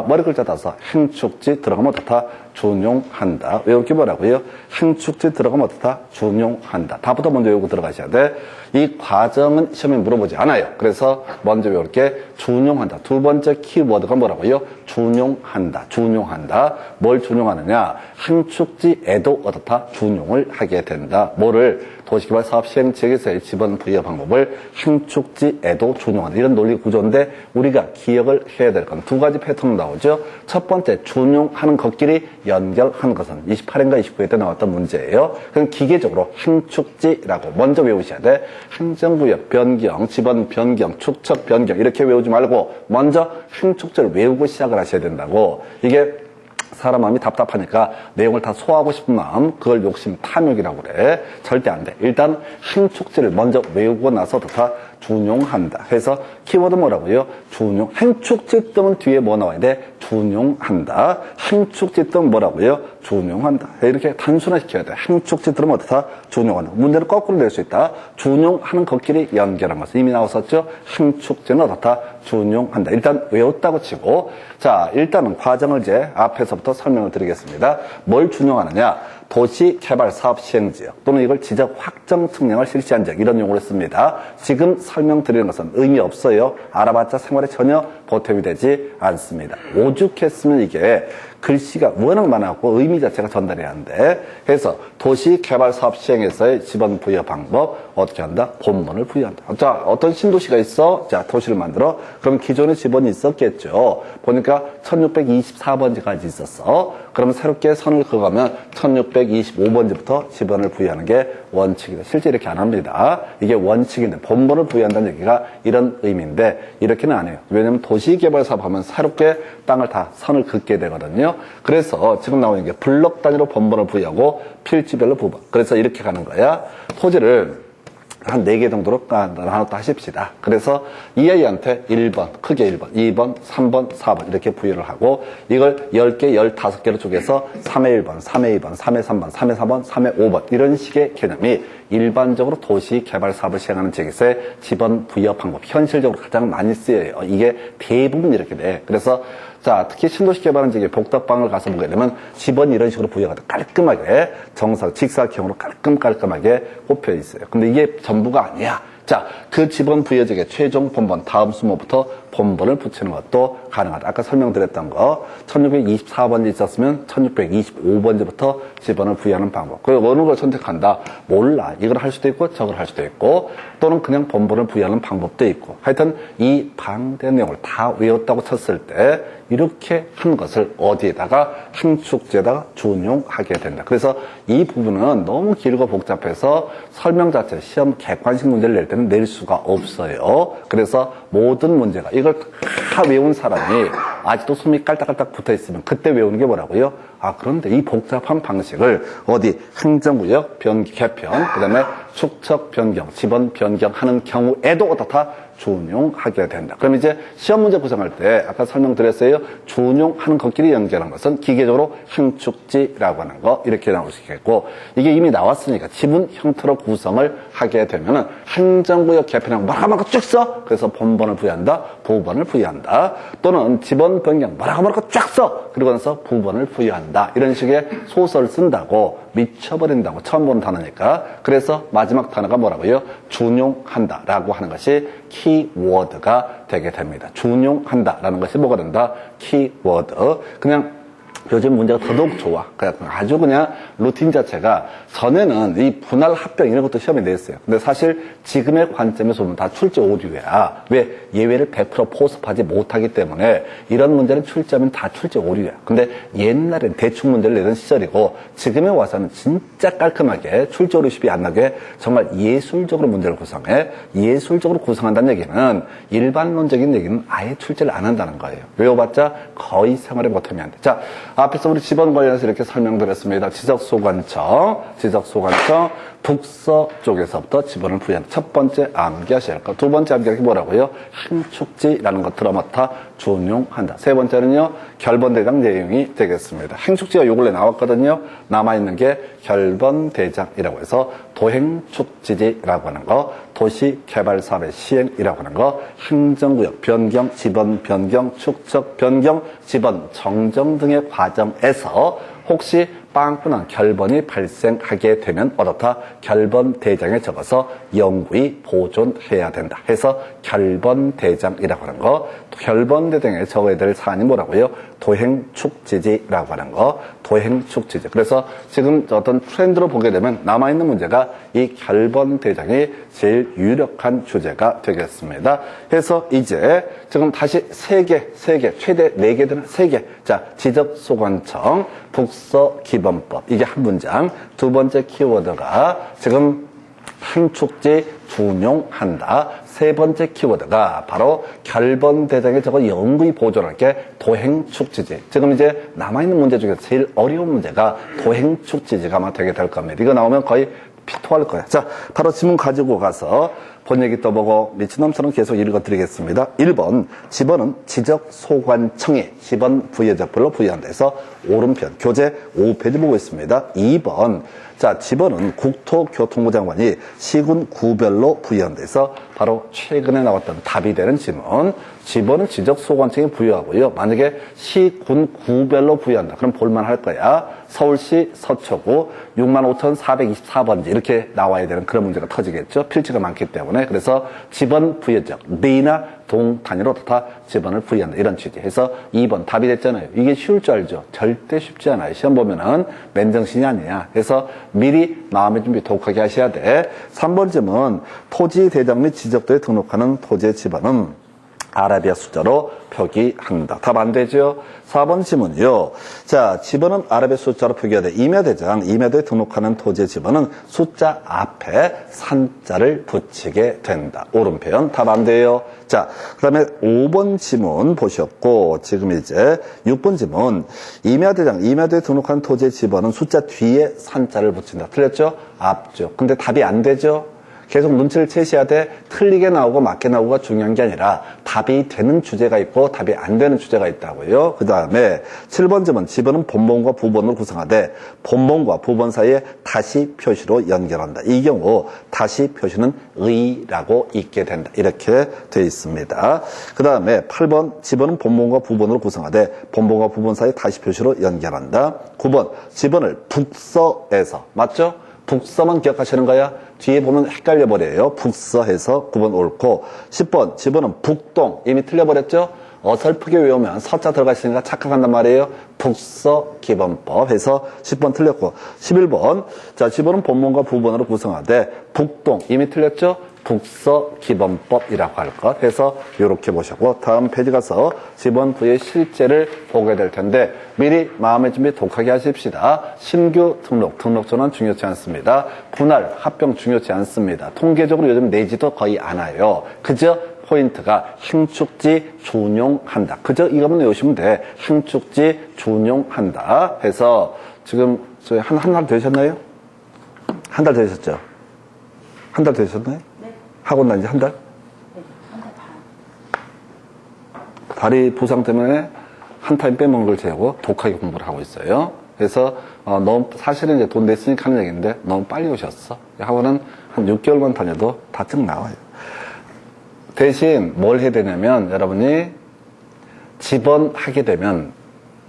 머리 글자 따서 행축지 들어가면 어떻다? 준용한다. 외울 게 뭐라고요? 행축지 들어가면 어떻다? 준용한다. 답부터 먼저 외우고 들어가셔야 돼. 이 과정은 시험에 물어보지 않아요. 그래서 먼저 외울 게 준용한다. 두 번째 키워드가 뭐라고요? 준용한다. 준용한다. 뭘 준용하느냐? 행축지에도 어떻다? 준용을 하게 된다. 뭐를? 도시개발 사업 시행 지역에서의 지번 부여 방법을 행축지에도 준용한다. 이런 논리 구조인데 우리가 기억을 해야 될 건 두 가지 패턴으로 나오죠. 첫 번째, 준용하는 것끼리 연결하는 것은 28회인가 29회 때 나왔던 문제예요. 그럼 기계적으로 행축지라고 먼저 외우셔야 돼. 행정구역 변경, 지번 변경, 축척 변경 이렇게 외우지 말고 먼저 행축지를 외우고 시작을 하셔야 된다고. 이게 사람 마음이 답답하니까 내용을 다 소화하고 싶은 마음, 그걸 욕심, 탐욕이라고 그래. 절대 안 돼. 일단 행축지를 먼저 외우고 나서 다 준용한다. 해서 키워드 뭐라고요? 준용. 행축지 뜨면 뒤에 뭐 나와야 돼? 준용한다. 행축지 뜨면 뭐라고요? 준용한다. 이렇게 단순화시켜야 돼. 행축지 뜨면 어떻다? 준용한다. 문제는 거꾸로 낼 수 있다. 준용하는 것끼리 연결한 것은 이미 나왔었죠? 행축지는 어떻다? 준용한다. 일단 외웠다고 치고, 자, 일단은 과정을 이제 앞에서부터 설명을 드리겠습니다. 뭘 준용하느냐? 도시개발사업 시행지역 또는 이걸 지적 확정 측량을 실시한 지역 이런 용어를 씁니다. 지금 설명드리는 것은 의미 없어요. 알아봤자 생활에 전혀 보탬이 되지 않습니다. 오죽했으면 이게 글씨가 워낙 많았고 의미 자체가 전달이 안 돼. 그래서 도시개발사업 시행에서의 지번 부여 방법 어떻게 한다? 본문을 부여한다. 자, 어떤 신도시가 있어? 자, 도시를 만들어. 그럼 기존에 지번이 있었겠죠. 보니까 1624번지까지 있었어. 그럼 새롭게 선을 그어가면 1625번지부터 지번을 부여하는 게 원칙이다. 실제 이렇게 안 합니다. 이게 원칙인데 본문을 부여한다는 얘기가 이런 의미인데 이렇게는 안 해요. 왜냐하면 도시개발사업 하면 새롭게 땅을 다 선을 긋게 되거든요. 그래서 지금 나오는 게 블록 단위로 본번을 부여하고 필지별로 부분. 그래서 이렇게 가는 거야. 토지를 한 4개 정도로 나눴다 하십시다. 그래서 이 아이한테 1번, 크게 1번, 2번, 3번, 4번 이렇게 부여를 하고 이걸 10개, 15개로 쪼개서 3회 1번, 3회 2번, 3회 3번, 3회 4번, 3회 5번 이런 식의 개념이 일반적으로 도시개발 사업을 시행하는 지역에서의 지번 부여 방법, 현실적으로 가장 많이 쓰여요. 이게 대부분 이렇게 돼. 그래서 자, 특히 신도시 개발하는 지역에 복덕방을 가서 보게 되면 지번이 이런 식으로 부여가 돼. 깔끔하게 정사, 직사각형으로 깔끔하게 꼽혀 있어요. 근데 이게 전부가 아니야. 자, 그 지번 부여지역의 최종 본번 다음 수모부터 본번을 붙이는 것도 가능하다. 아까 설명드렸던 거 1624번지 있었으면 1625번지부터 지번을 부여하는 방법. 그 어느 걸 선택한다? 몰라. 이걸 할 수도 있고 저걸 할 수도 있고 또는 그냥 본번을 부여하는 방법도 있고 하여튼 이 방대 내용을 다 외웠다고 쳤을 때 이렇게 한 것을 어디에다가 행축지에다가 준용하게 된다. 그래서 이 부분은 너무 길고 복잡해서 설명 자체 시험 객관식 문제를 낼 때는 낼 수가 없어요. 그래서 모든 문제가 이걸 다 외운 사람이 아직도 숨이 깔딱깔딱 붙어 있으면 그때 외우는 게 뭐라고요? 아, 그런데 이 복잡한 방식을 어디 행정구역 개편, 그 다음에 축척 변경, 지번 변경하는 경우에도 어떻다? 준용하게 된다. 그럼 이제 시험 문제 구성할 때 아까 설명드렸어요. 준용하는 것끼리 연결한 것은 기계적으로 행축지라고 하는 거 이렇게 나올 수 있겠고 이게 이미 나왔으니까 지분 형태로 구성을 하게 되면은 행정구역 개편하고 뭐라고 쭉 써. 그래서 본번을 부여한다. 부번을 부여한다. 또는 지번 변경 뭐라고 쫙 써. 그리고 나서 부번을 부여한다. 이런 식의 소설 쓴다고 미쳐버린다고 처음 보는 단어니까. 그래서 마지막 단어가 뭐라고요? 준용한다라고 하는 것이 키워드가 되게 됩니다. 준용한다라는 것이 뭐가 된다? 키워드. 그냥 요즘 문제가 더더욱 좋아. 아주 그냥 루틴 자체가 전에는 이 분할 합병 이런 것도 시험에 냈어요. 근데 사실 지금의 관점에서 보면 다 출제 오류야. 왜? 예외를 100% 포섭하지 못하기 때문에 이런 문제는 출제하면 다 출제 오류야. 근데 옛날엔 대충 문제를 내던 시절이고 지금에 와서는 진짜 깔끔하게 출제 오류십이 안 나게 정말 예술적으로 문제를 구성해. 예술적으로 구성한다는 얘기는 일반론적인 얘기는 아예 출제를 안 한다는 거예요. 외워봤자 거의 생활에 보탬이 안 돼. 자, 앞에서 우리 지번 관련해서 이렇게 설명드렸습니다. 지적소관청, 북서 쪽에서부터 지번을 부여하는 첫 번째 암기하셔야 할 것. 두 번째 암기하기 뭐라고요? 행축지라는 것 들어맞다 준용한다. 세 번째는요, 결번대장 내용이 되겠습니다. 행축지가 요 근래 나왔거든요. 남아있는 게 결번대장이라고 해서 도행축지지라고 하는 거, 도시개발사업의 시행이라고 하는 거, 행정구역 변경, 지번 변경, 축척 변경, 지번 정정 등의 과정에서 혹시 빵꾸난 결번이 발생하게 되면 어떻다? 결번대장에 적어서 영구히 보존해야 된다 해서 결번대장이라고 하는 거. 결번대장에 적어야 될 사안이 뭐라고요? 도행축지지라고 하는 거. 도행축지지. 그래서 지금 어떤 트렌드로 보게 되면 남아있는 문제가 이 결번대장이 제일 유력한 주제가 되겠습니다. 그래서 이제 지금 다시 세 개, 최대 4개 되는 3개. 자, 지적소관청, 북서기본법. 이게 한 문장. 두 번째 키워드가 지금 행축지 준용한다. 세 번째 키워드가 바로 결번대장에 적어 영구히 보존할게 도행축지지. 지금 이제 남아있는 문제 중에서 제일 어려운 문제가 도행축지지가 아마 되게 될 겁니다. 이거 나오면 거의 피토할 거야. 자, 바로 지문 가지고 가서 본 얘기 또 보고 미친놈처럼 계속 읽어드리겠습니다. 1번, 지번은 지적소관청이 지번 부여적별로 부여한다 해서 오른편, 교재 5페이지 보고 있습니다. 2번, 자, 지번은 국토교통부 장관이 시군구별로 부여한다 해서 바로 최근에 나왔던 답이 되는 질문. 지번은 지적소관청이 부여하고요. 만약에 시군구별로 부여한다. 그럼 볼만할 거야. 서울시 서초구 65,424번지 이렇게 나와야 되는 그런 문제가 터지겠죠. 필지가 많기 때문에. 그래서 지번 부여적, 리나 동 단위로 다 지번을 부여한다. 이런 취지해서 2번 답이 됐잖아요. 이게 쉬울 줄 알죠? 절대 쉽지 않아요. 시험 보면은 맨정신이 아니야. 그래서 미리 마음의 준비 독하게 하셔야 돼. 3번 질문, 토지 대장 및 지적도에 등록하는 토지의 지번은 아라비아 숫자로 표기한다. 답 안 되죠? 4번 지문이요. 자, 지번은 아라비아 숫자로 표기해야 돼. 임야대장, 임야도에 등록하는 토지의 지번은 숫자 앞에 산자를 붙이게 된다. 오른편 답 안 돼요. 자, 그 다음에 5번 지문 보셨고, 지금 이제 6번 지문. 임야대장, 임야도에 등록하는 토지의 지번은 숫자 뒤에 산자를 붙인다. 틀렸죠? 앞쪽. 근데 답이 안 되죠? 계속 눈치를 채셔야 돼. 틀리게 나오고 맞게 나오고가 중요한 게 아니라 답이 되는 주제가 있고 답이 안 되는 주제가 있다고요. 그 다음에 7번 지문, 지번은 본번과 부번으로 구성하되 본번과 부번 사이에 다시 표시로 연결한다. 이 경우 다시 표시는 의라고 있게 된다. 이렇게 되어 있습니다. 그 다음에 8번, 지번은 본번과 부번으로 구성하되 본번과 부번 사이에 다시 표시로 연결한다. 9번, 지번을 북서에서, 맞죠? 북서만 기억하시는 거야. 뒤에 보면 헷갈려 버려요. 북서해서 9번 옳고. 10번 지번은 북동. 이미 틀려버렸죠? 어설프게 외우면 서자 들어가 있으니까 착각한단 말이에요. 북서기본법 해서 10번 틀렸고. 11번 자, 지번은 본번과 부번으로 구성하되 북동. 이미 틀렸죠? 북서기본법이라고 할 것 해서 이렇게 보시고 다음 페이지 가서 지번 부의 실제를 보게 될 텐데 미리 마음의 준비 독하게 하십시다. 신규 등록 전환 중요치 않습니다. 분할, 합병 중요치 않습니다. 통계적으로 요즘 내지도 거의 않아요. 그저 포인트가 행축지 준용한다. 그저 이것만 외우시면 돼. 행축지 준용한다 해서 지금 한 달 되셨나요? 한 달 되셨죠? 한 달 되셨나요? 학원 다닌 지 한 달? 네, 한 달 반. 다리 부상 때문에 한 타임 빼먹은 걸 재고 독하게 공부를 하고 있어요. 그래서 너무 사실은 이제 돈 냈으니까 하는 얘기인데 너무 빨리 오셨어. 학원은 한 6개월만 다녀도 다 쭉 나와요. 대신 뭘 해야 되냐면 여러분이 지번하게 되면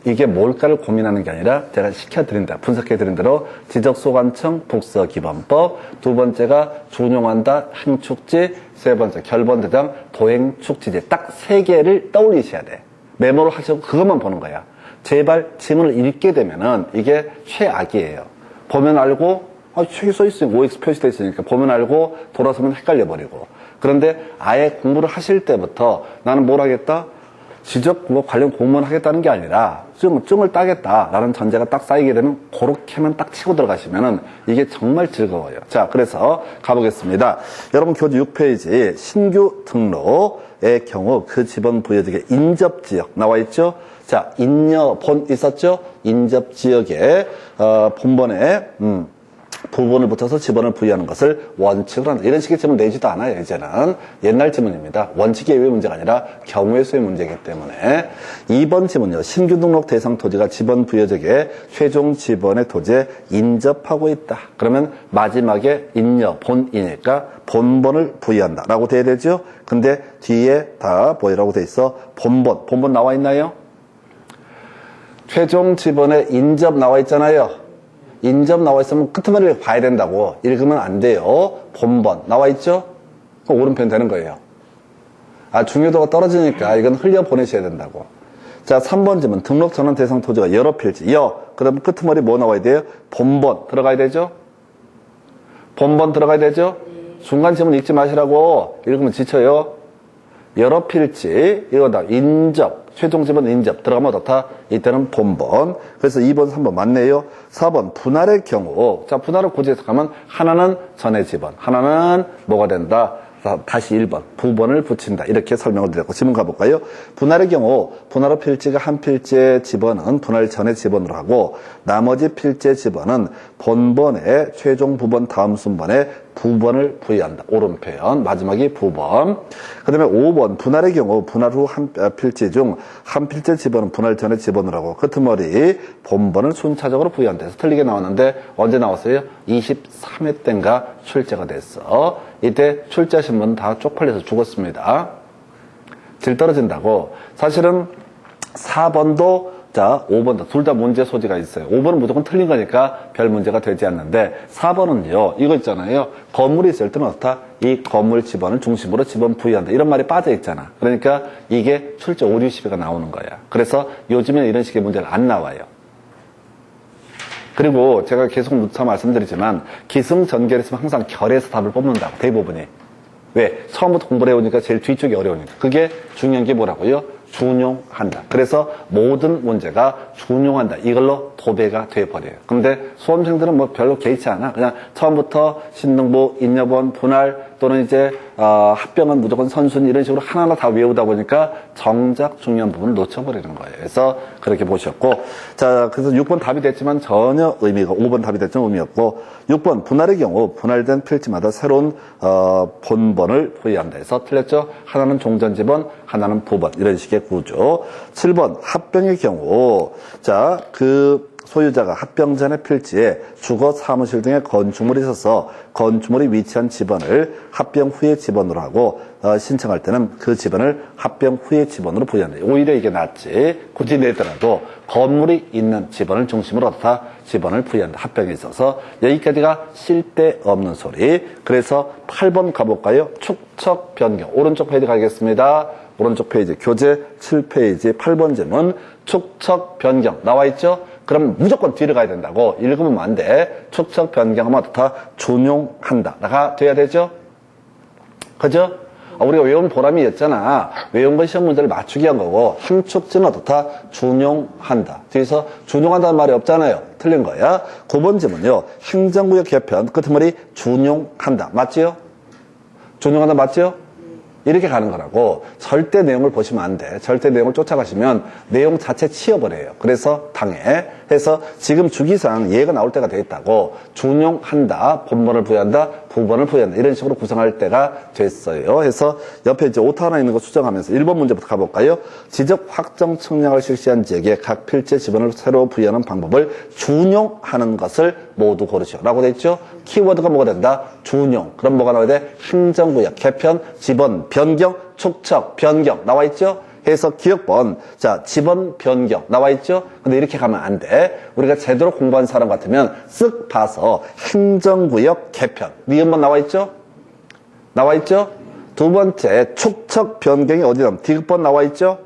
이게 뭘까를 고민하는 게 아니라 제가 시켜드린다, 분석해드린 대로 지적소관청 북서기본법, 두 번째가 준용한다 행축지, 세 번째 결번대장 도행축지지 딱 3개를 떠올리셔야 돼. 메모를 하시고 그것만 보는 거야. 제발 지문을 읽게 되면은 이게 최악이에요. 보면 알고 책이 써있으니까 OX 표시되어 있으니까 보면 알고 돌아서면 헷갈려 버리고. 그런데 아예 공부를 하실 때부터 나는 뭘 하겠다? 지적 관련 공무원 하겠다는 게 아니라 증을 따겠다라는 전제가 딱 쌓이게 되면 그렇게만 딱 치고 들어가시면은 이게 정말 즐거워요. 자, 그래서 가보겠습니다. 여러분 교재 6페이지 신규 등록의 경우 그 지번 부여지역의 인접지역 나와 있죠? 자, 인여본 있었죠? 인접지역에 본번에 부분을 붙여서 지번을 부여하는 것을 원칙으로 한다. 이런 식의 지문 내지도 않아요. 이제는 옛날 지문입니다. 원칙의 외의 문제가 아니라 경우의 수의 문제이기 때문에 2번 지문이요. 신규 등록 대상 토지가 지번 부여지역에 최종 지번의 토지에 인접하고 있다. 그러면 마지막에 인여 본이니까 본번을 부여한다 라고 돼야 되죠. 근데 뒤에 다 뭐라고 돼 있어? 본번 나와 있나요? 최종 지번에 인접 나와 있잖아요. 인접 나와 있으면 끄트머리를 봐야 된다고. 읽으면 안 돼요. 본번 나와 있죠? 그럼 오른편 되는 거예요. 중요도가 떨어지니까 이건 흘려보내셔야 된다고. 자, 3번 지문. 등록 전환 대상 토지가 여러 필지. 그럼 끄트머리 뭐 나와야 돼요? 본번 들어가야 되죠? 본번 들어가야 되죠? 중간 지문 읽지 마시라고. 읽으면 지쳐요. 여러 필지. 이거다. 인접. 최종 지번 인접. 들어가면 어떻다? 이때는 본번. 그래서 2번, 3번 맞네요. 4번 분할의 경우. 자, 분할을 굳이 해석하면 하나는 전의 지번. 하나는 뭐가 된다? 다시 1번, 부번을 붙인다. 이렇게 설명을 드렸고, 지문 가볼까요? 분할의 경우, 분할의 필지가 한 필지의 지번은 분할 전의 지번으로 하고, 나머지 필지의 지번은 본번의 최종 부번 다음 순번에 부번을 부여한다. 오른편, 마지막이 부번. 그 다음에 5번, 분할의 경우, 분할 후 한 필지 중 한 필지의 지번은 분할 전의 지번으로 하고, 끄트머리, 본번을 순차적으로 부여한다. 해서 틀리게 나왔는데, 언제 나왔어요? 23회 때인가 출제가 됐어. 이때 출제하신 분 다 쪽팔려서 죽었습니다. 질 떨어진다고. 사실은 4번도 자 5번도 둘 다 문제 소지가 있어요. 5번은 무조건 틀린 거니까 별 문제가 되지 않는데 4번은요. 이거 있잖아요. 건물이 있을 때는 어떻다? 이 건물 지번을 중심으로 지번 부여한다. 이런 말이 빠져 있잖아. 그러니까 이게 출제 5, 60회가 나오는 거야. 그래서 요즘에는 이런 식의 문제가 안 나와요. 그리고 제가 계속 누차 말씀드리지만 기승전결 있으면 항상 결에서 답을 뽑는다고. 대부분이. 왜? 처음부터 공부를 해오니까 제일 뒤쪽이 어려우니까. 그게 중요한 게 뭐라고요? 준용한다. 그래서 모든 문제가 준용한다. 이걸로 도배가 돼버려요. 근데 수험생들은 뭐 별로 개의치 않아. 그냥 처음부터 신등부, 인여번, 분할 또는 이제 합병은 무조건 선순위 이런 식으로 하나하나 다 외우다 보니까 정작 중요한 부분을 놓쳐버리는 거예요. 그래서 그렇게 보셨고, 자, 그래서 6번 답이 됐지만 전혀 의미가, 5번 답이 됐지만 의미 없고, 6번 분할의 경우 분할된 필지마다 새로운 본번을 부여한다 해서 틀렸죠. 하나는 종전지번, 하나는 부번 이런 식의 구조. 7번 합병의 경우, 자, 그 소유자가 합병 전의 필지에 주거, 사무실 등의 건축물이 있어서 건축물이 위치한 지번을 합병 후의 지번으로 하고 신청할 때는 그 지번을 합병 후의 지번으로 부여한다. 오히려 이게 낫지. 굳이 내더라도 건물이 있는 지번을 중심으로 어떻다? 지번을 부여한다. 합병에 있어서. 여기까지가 쓸데없는 소리. 그래서 8번 가볼까요? 축척 변경. 오른쪽 페이지 가겠습니다. 오른쪽 페이지 교재 7페이지 8번 질문. 축척 변경 나와 있죠? 그럼 무조건 뒤로 가야 된다고. 읽으면 안 돼. 축척 변경하면 어떻다? 준용한다가 돼야 되죠? 그죠? 우리가 외운 보람이 있잖아. 외운 건 시험 문제를 맞추기 한 거고, 한 축지는 어떻다? 준용한다. 뒤에서 준용한다는 말이 없잖아요. 틀린 거야. 9번 질문요. 행정구역 개편, 끄트머리 준용한다. 맞지요? 준용한다 맞지요? 이렇게 가는 거라고. 절대 내용을 보시면 안 돼. 절대 내용을 쫓아가시면 내용 자체 치워버려요. 그래서 당해. 해서 지금 주기상 얘가 나올 때가 돼 있다고. 준용한다. 본번을 부여한다. 부번을 부여한다. 이런 식으로 구성할 때가 됐어요. 해서 옆에 이제 오타 하나 있는 거 수정하면서 1번 문제부터 가볼까요? 지적 확정 측량을 실시한 지역에 각 필지의 지번을 새로 부여하는 방법을 준용하는 것을 모두 고르시오. 라고 돼 있죠? 키워드가 뭐가 된다? 준용. 그럼 뭐가 나와야 돼? 행정구역, 개편, 지번, 변경, 축척, 변경. 나와 있죠? 해서 기억번. 자, 지번 변경. 나와 있죠? 근데 이렇게 가면 안 돼. 우리가 제대로 공부한 사람 같으면 쓱 봐서 행정구역 개편. 니은번 나와 있죠? 나와 있죠? 두 번째, 축척 변경이 어디 나오면 디귿번 나와 있죠?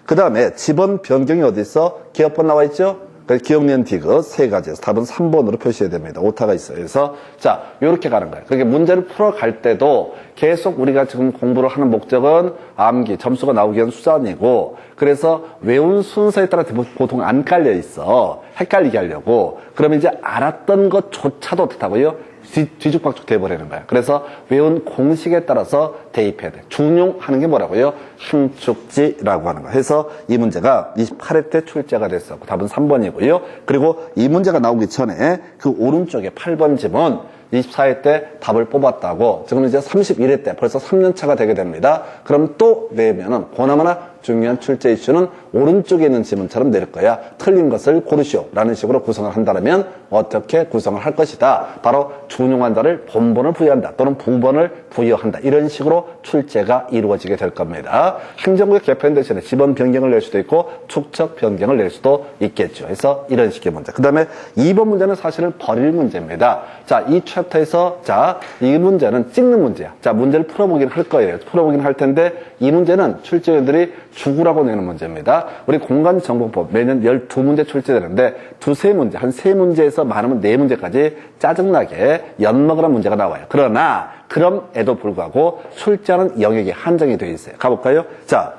그 다음에 지번 변경이 어디 있어? 기억번 나와 있죠? 기억, 니은, 디귿 세 가지에서 답은 3번으로 표시해야 됩니다. 오타가 있어요. 그래서 자, 요렇게 가는 거예요. 그러니까 문제를 풀어갈 때도 계속 우리가 지금 공부를 하는 목적은 암기, 점수가 나오기 위한 수단이고, 그래서 외운 순서에 따라 보통 안 깔려 있어. 헷갈리게 하려고. 그러면 이제 알았던 것조차도 어떻다고요? 뒤죽박죽 돼버리는 거야. 그래서 외운 공식에 따라서 대입해야 돼. 준용하는 게 뭐라고요? 함축지라고 하는 거. 해서 이 문제가 28회 때 출제가 됐었고 답은 3번이고요. 그리고 이 문제가 나오기 전에 그 오른쪽에 8번 지문 24회 때 답을 뽑았다고. 지금 이제 31회 때 벌써 3년 차가 되게 됩니다. 그럼 또 내면은 보나마나 중요한 출제 이슈는 오른쪽에 있는 지문처럼 내릴 거야. 틀린 것을 고르시오. 라는 식으로 구성을 한다면 어떻게 구성을 할 것이다. 바로 준용한다를 본번을 부여한다. 또는 부번을 부여한다. 이런 식으로 출제가 이루어지게 될 겁니다. 행정구역 개편 대신에 지번 변경을 낼 수도 있고 축척 변경을 낼 수도 있겠죠. 그래서 이런 식의 문제. 그 다음에 2번 문제는 사실은 버릴 문제입니다. 자, 이 챕터에서 자, 이 문제는 찍는 문제야. 자, 문제를 풀어보긴 할 거예요. 풀어보긴 할 텐데 이 문제는 출제위원들이 죽으라고 내는 문제입니다. 우리 공간정보법 매년 12문제 출제되는데 두세 문제, 한 세 문제에서 많으면 네 문제까지 짜증나게 엿먹으란 문제가 나와요. 그러나 그럼에도 불구하고 출제하는 영역이 한정이 되어 있어요. 가볼까요? 자,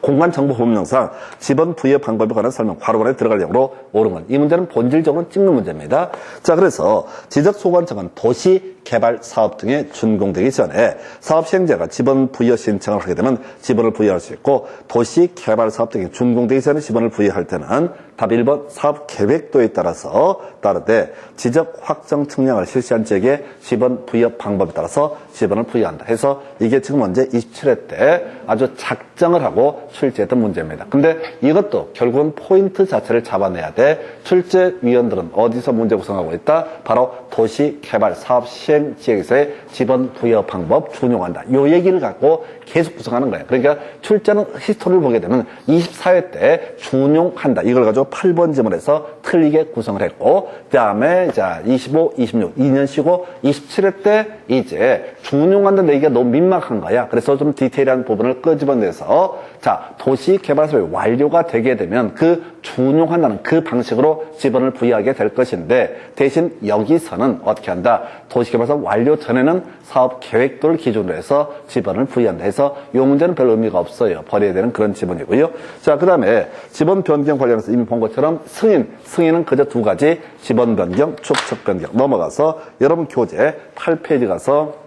공간정보법령상 지번 부여 방법에 관한 설명 괄호관에 들어갈 내용으로 옳은 건 이 문제는 본질적으로 찍는 문제입니다. 자, 그래서 지적소관청은 도시개발사업 등에 준공되기 전에 사업시행자가 지번 부여 신청을 하게 되면 지번을 부여할 수 있고 도시개발사업 등에 준공되기 전에 지번을 부여할 때는 답 1번 사업계획도에 따라서 다르되 지적 확정 측량을 실시한 지역의 지번 부여 방법에 따라서 지번을 부여한다 해서 이게 지금 현재 27회 때 아주 작정을 하고 출제했던 문제입니다. 근데 이것도 결국은 포인트 자체를 잡아내야 돼. 출제위원들은 어디서 문제 구성하고 있다? 바로 도시개발 사업 시행 지역에서의 지번 부여 방법 준용한다. 요 얘기를 갖고 계속 구성하는 거예요. 그러니까 출제는 히스토리를 보게 되면 24회 때 준용한다. 이걸 가지고 8번 지문에서 틀리게 구성을 했고, 그 다음에 자 25, 26, 2년 쉬고 27회 때 이제 준용한다는 얘기가 너무 민망한 거야. 그래서 좀 디테일한 부분을 끄집어내서 자 도시개발사업이 완료가 되게 되면 그 준용한다는 그 방식으로 지번을 부여하게 될 것인데 대신 여기서는 어떻게 한다? 도시개발사업 완료 전에는 사업계획도를 기준으로 해서 지번을 부여한다 해서 이 문제는 별 의미가 없어요. 버려야 되는 그런 지번이고요. 자, 그 다음에 지번 변경 관련해서 이미 본 것처럼 승인은 그저 두 가지 지번 변경, 축척 변경 넘어가서 여러분 교재 8페이지 가서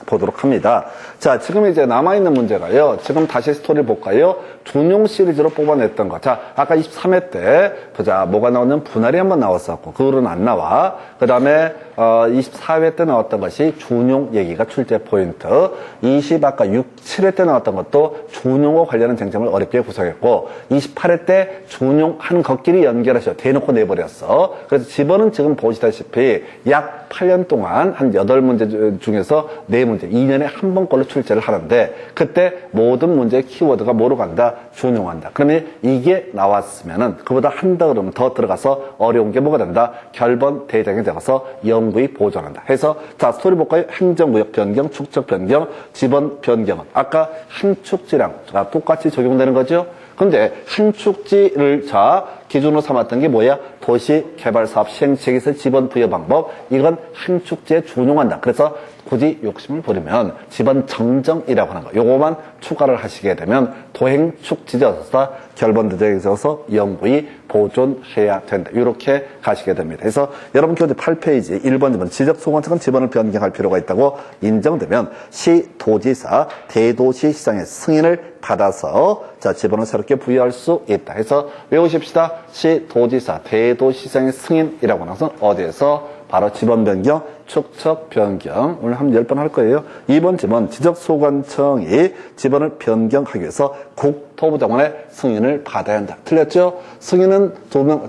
보도록 합니다. 자, 지금 이제 남아있는 문제가요. 지금 다시 스토리를 볼까요? 준용 시리즈로 뽑아냈던 거. 자, 아까 23회 때, 보자. 뭐가 나오냐면 분할이 한번 나왔었고, 그 후로는 안 나와. 그 다음에, 24회 때 나왔던 것이 준용 얘기가 출제 포인트. 아까 7회 때 나왔던 것도 준용과 관련한 쟁점을 어렵게 구성했고, 28회 때 준용하는 것끼리 연결해서 대놓고 내버렸어. 그래서 지번은 지금 보시다시피 약 8년 동안 한 8문제 중에서 4문제, 2년에 한 번 걸로 출제를 하는데, 그때 모든 문제의 키워드가 뭐로 간다? 준용한다. 그러면 이게 나왔으면은 그보다 한 걸음 더 들어가서 어려운 게 뭐가 된다? 결번 대장에 들어가서 영구히 보존한다. 해서 자 스토리 볼까요? 행정구역 변경, 축척 변경, 지번 변경은 아까 한축지랑 똑같이 적용되는 거죠. 근데 한축지를 자 기준으로 삼았던 게 뭐야? 도시개발사업 시행책에서 지번 부여 방법. 이건 한축지에 준용한다. 그래서 굳이 욕심을 부리면 지번 정정이라고 하는 거. 요거만 추가를 하시게 되면 도행축지자로서 결번대장에 있어서 영구히 보존해야 된다. 이렇게 가시게 됩니다. 그래서 여러분 교재 8페이지 1번 지번 지적소관청은 지번을 변경할 필요가 있다고 인정되면 시도지사 대도시시장의 승인을 받아서 자 지번을 새롭게 부여할 수 있다. 해서 외우십시다. 시도지사 대도시시장의 승인이라고 하는 것은 어디에서 바로 지번 변경, 축척 변경. 오늘 한 10번 할 거예요. 2번 지번 지적소관청이 지번을 변경하기 위해서 국토부 장관의 승인을 받아야 한다. 틀렸죠? 승인은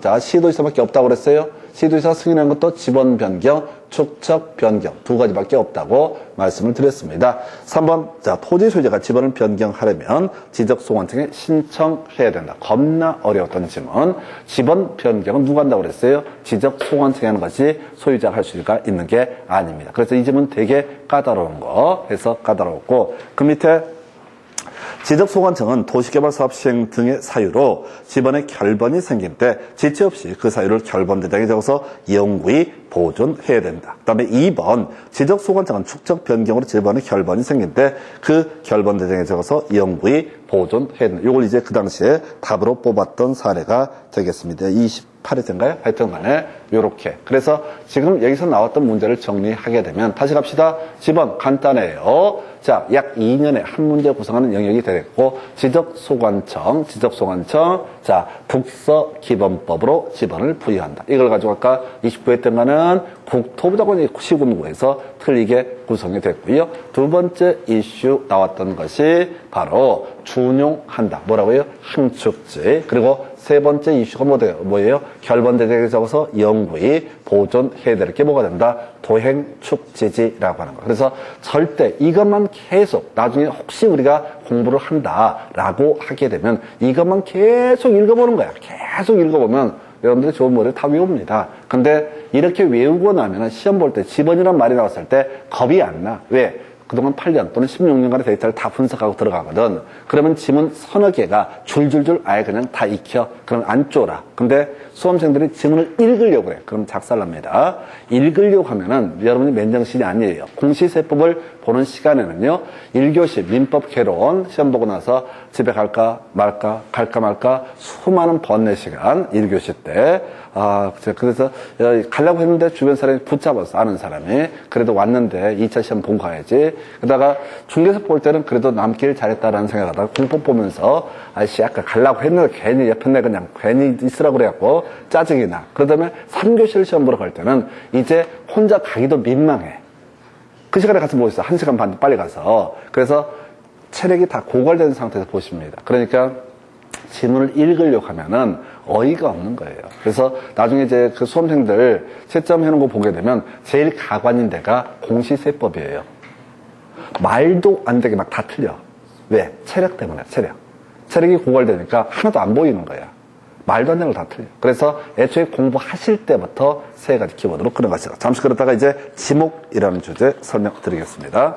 자, 시도지사밖에 없다고 그랬어요. 시도지사 승인한 것도 지번 변경, 축척 변경 두 가지밖에 없다고 말씀을 드렸습니다. 3번 자 토지 소유자가 지번을 변경하려면 지적소관청에 신청해야 된다. 겁나 어려웠던 질문. 지번 변경은 누가 한다고 그랬어요? 지적소관청이 하는 것이 소유자가 할 수가 있는 게 아닙니다. 그래서 이 질문 되게 까다로운 거 해서 까다로웠고 그 밑에 지적소관청은 도시개발사업 시행 등의 사유로 지번에 결번이 생길 때 지체 없이 그 사유를 결번대장에 적어서 영구히 보존해야 된다. 그 다음에 2번 지적소관청은 축척 변경으로 지번에 결번이 생길 때 그 결번대장에 적어서 영구히 보존해야 된다. 이걸 이제 그 당시에 답으로 뽑았던 사례가 되겠습니다. 28회인가요? 하여튼 간에 요렇게. 그래서 지금 여기서 나왔던 문제를 정리하게 되면 다시 갑시다. 지번 간단해요. 자, 약 2년에 한 문제 구성하는 영역이 되겠고 지적소관청, 자, 북서기본법으로 지번을 부여한다. 이걸 가지고 아까 29회 때가는 국토부 장관이 시군구에서 틀리게 구성이 됐고요. 두 번째 이슈 나왔던 것이 바로 준용한다. 뭐라고요? 함축지. 그리고 세 번째 이슈가 뭐예요? 결번대제에 적어서 영구히 보존해야 될 게 뭐가 된다? 도행축지지라고 하는 거. 그래서 절대 이것만 계속 나중에 혹시 우리가 공부를 한다라고 하게 되면 이것만 계속 읽어보는 거야. 계속 읽어보면 여러분들이 좋은 머리를 다 외웁니다. 근데 이렇게 외우고 나면 시험 볼 때 지번이란 말이 나왔을 때 겁이 안 나. 왜? 그동안 8년 또는 16년간의 데이터를 다 분석하고 들어가거든. 그러면 지문 서너 개가 줄줄줄 아예 그냥 다 익혀. 그럼 안 쫄아. 근데 수험생들이 지문을 읽으려고 그래. 그럼 작살납니다. 읽으려고 하면은 여러분이 맨정신이 아니에요. 공시세법을 보는 시간에는요, 1교시 민법 개론 시험 보고 나서 집에 갈까 말까 수많은 번뇌 시간 1교시 때 그래서 가려고 했는데 주변 사람이 붙잡았어. 아는 사람이. 그래도 왔는데 2차 시험 보고 가야지. 그러다가 중개서 볼 때는 그래도 남길 잘했다라는 생각하다가 공법 보면서 아이씨 아까 가려고 했는데 괜히 옆에 내 그냥 괜히 있으라고 그래갖고 짜증이 나. 그러다면 3교시를 시험 보러 갈 때는 이제 혼자 가기도 민망해. 그 시간에 가서 뭐 있어? 1시간 반 빨리 가서. 그래서 체력이 다 고갈된 상태에서 보십니다. 그러니까 지문을 읽으려고 하면은 어이가 없는 거예요. 그래서 나중에 이제 그 수험생들 채점 해놓은 거 보게 되면 제일 가관인 데가 공시세법이에요. 말도 안 되게 막 다 틀려. 왜? 체력 때문에, 체력이 고갈되니까 하나도 안 보이는 거야. 말도 안 되는 걸 다 틀려. 그래서 애초에 공부하실 때부터 세 가지 키워드로 끊어가시죠. 잠시 그러다가 이제 지목이라는 주제 설명드리겠습니다.